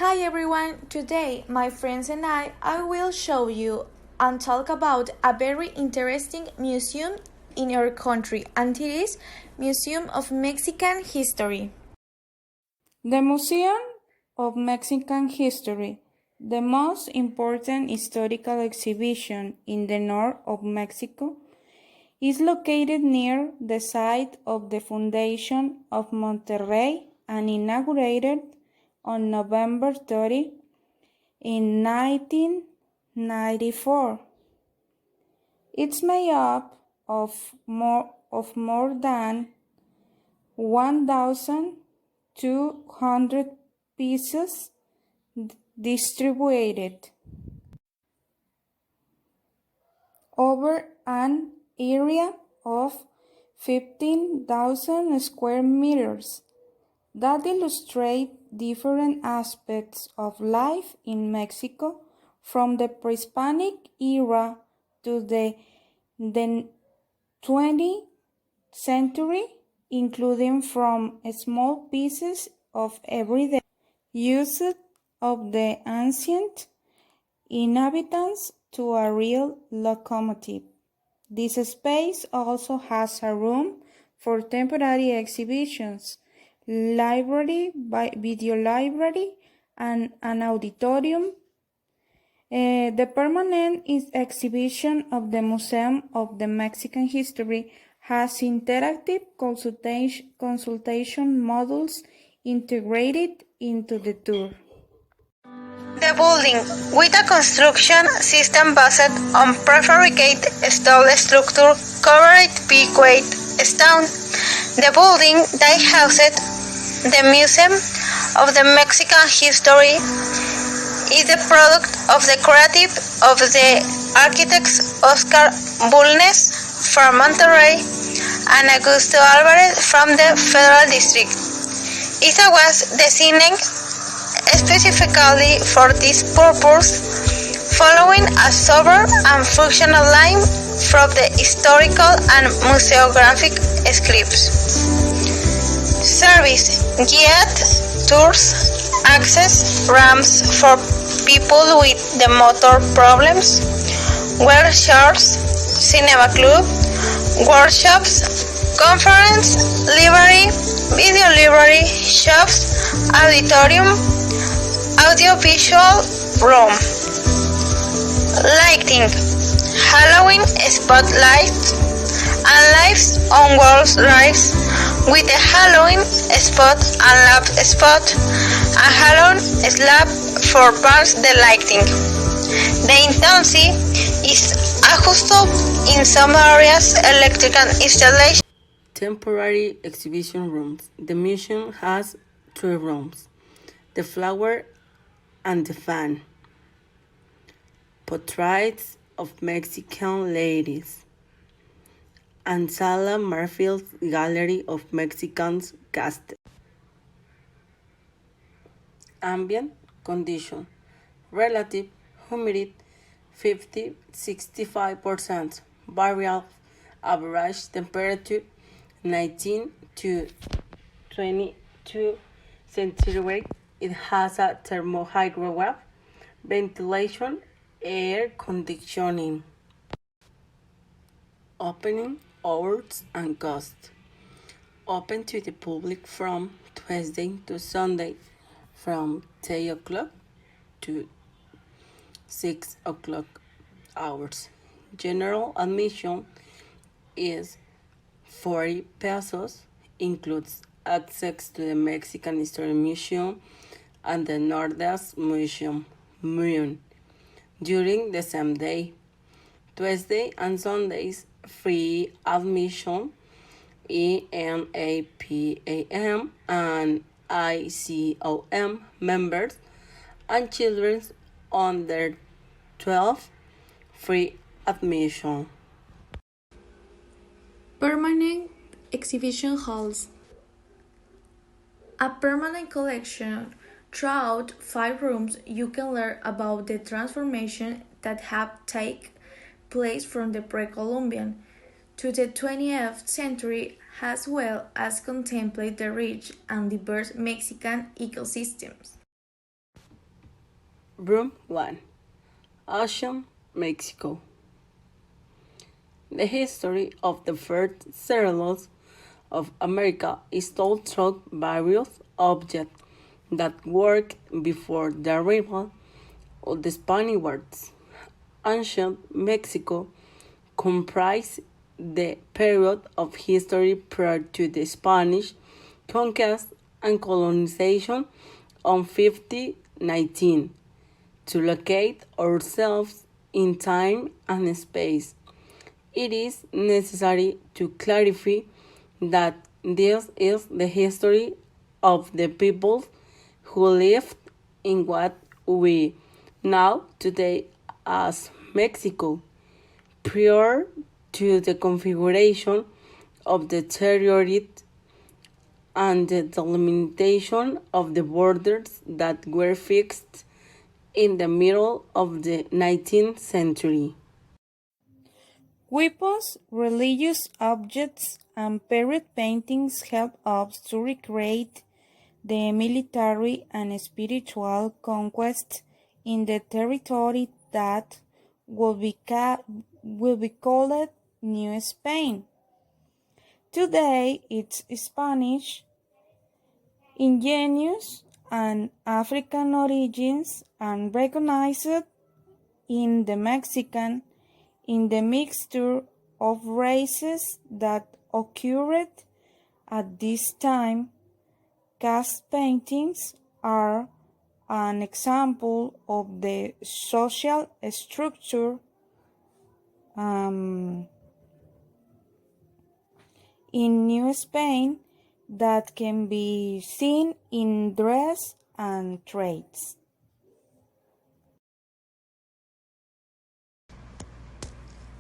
Hi everyone, today my friends and I will show you and talk about a very interesting museum in our country, and it is Museum of Mexican History. The Museum of Mexican History, the most important historical exhibition in the north of Mexico, is located near the site of the foundation of Monterrey and inaugurated on November 30 in 1994. It's made up of more than 1,200 pieces distributed over an area of 15,000 square meters that illustrate different aspects of life in Mexico from the pre-Hispanic era to the 20th century, including from small pieces of everyday use of the ancient inhabitants to a real locomotive. This space also has a room for temporary exhibitions, library, video library, and an auditorium. The permanent exhibition of the Museum of the Mexican History has interactive consultation modules integrated into the tour. The building, with a construction system based on prefabricated steel structure covered by white stone, the building that housed the Museum of the Mexican History is the product of the creative of the architects Oscar Bulnes from Monterrey and Augusto Alvarez from the Federal District. It was designed specifically for this purpose, following a sober and functional line from the historical and museographic scripts. Service, guided tours, access ramps for people with the motor problems, workshops, cinema club, workshops, conference, library, video library, shops, auditorium, audiovisual room. Lighting, Halloween spotlights, and lights on walls rides with a Halloween spot and lamp spot, and Halloween slab for burns the lighting. The intensity is adjustable in some areas. Electrical installation. Temporary exhibition rooms. The museum has 3 rooms: the flower and the fan, portraits of Mexican ladies, and Sala Marfil's Gallery of Mexican Castles. Ambient condition: relative humidity 50-65%, variable average temperature 19 to 22 centigrade. It has a thermohydrograph, ventilation, air conditioning. Opening hours and cost. Open to the public from Tuesday to Sunday from 10 o'clock to 6 o'clock hours. General admission is 40 pesos, includes access to the Mexican History Museum and the Northwest Museum during the same day. Tuesday and Sundays, free admission, ENAPAM and ICOM members, and children under 12, free admission. Permanent exhibition halls. A permanent collection throughout 5 rooms. You can learn about the transformation that have taken place from the pre-Columbian to the 20th century, as well as contemplate the rich and diverse Mexican ecosystems. Room 1. Ocean, Mexico. The history of the first settlers of America is told through various objects that worked before the arrival of the Spaniards. Ancient Mexico comprised the period of history prior to the Spanish conquest and colonization on 1519. To locate ourselves in time and space, it is necessary to clarify that this is the history of the peoples who lived in what we know today as Mexico, prior to the configuration of the territory and the delimitation of the borders that were fixed in the middle of the 19th century. Weapons, religious objects, and period paintings help us to recreate the military and spiritual conquests in the territory that will be called New Spain. Today, it's Spanish, indigenous, and African origins, and recognized in the Mexican in the mixture of races that occurred at this time. Cast paintings are an example of the social structure in New Spain that can be seen in dress and trades.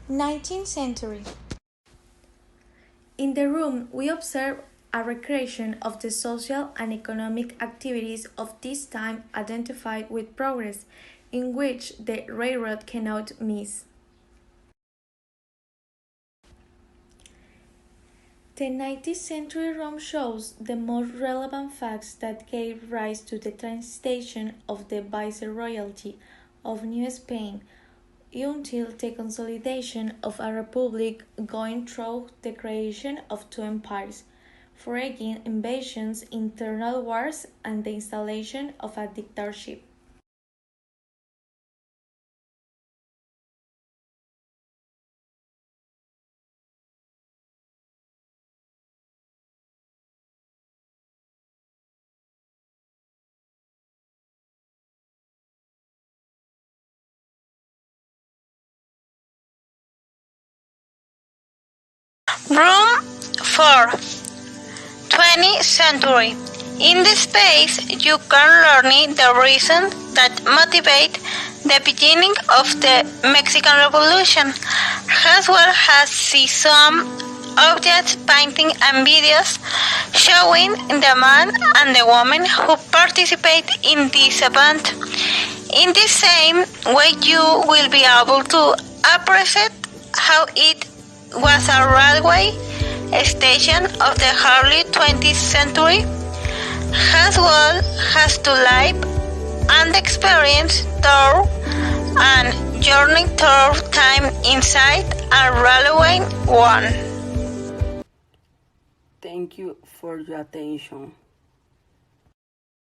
"19th century". In the room, we observe a recreation of the social and economic activities of this time identified with progress, in which the railroad cannot miss. The 19th century Rome shows the most relevant facts that gave rise to the transition of the viceroyalty of New Spain until the consolidation of a republic, going through the creation of two empires, foreign invasions, internal wars, and the installation of a dictatorship. Room 4. 20th century. In this space, you can learn the reasons that motivate the beginning of the Mexican Revolution, as well as see some objects, painting, and videos showing the man and the woman who participate in this event. In the same way, you will be able to appreciate how it was a railway station of the early 20th century, as well as to live and experience through and journey through time inside a railway one. Thank you for your attention.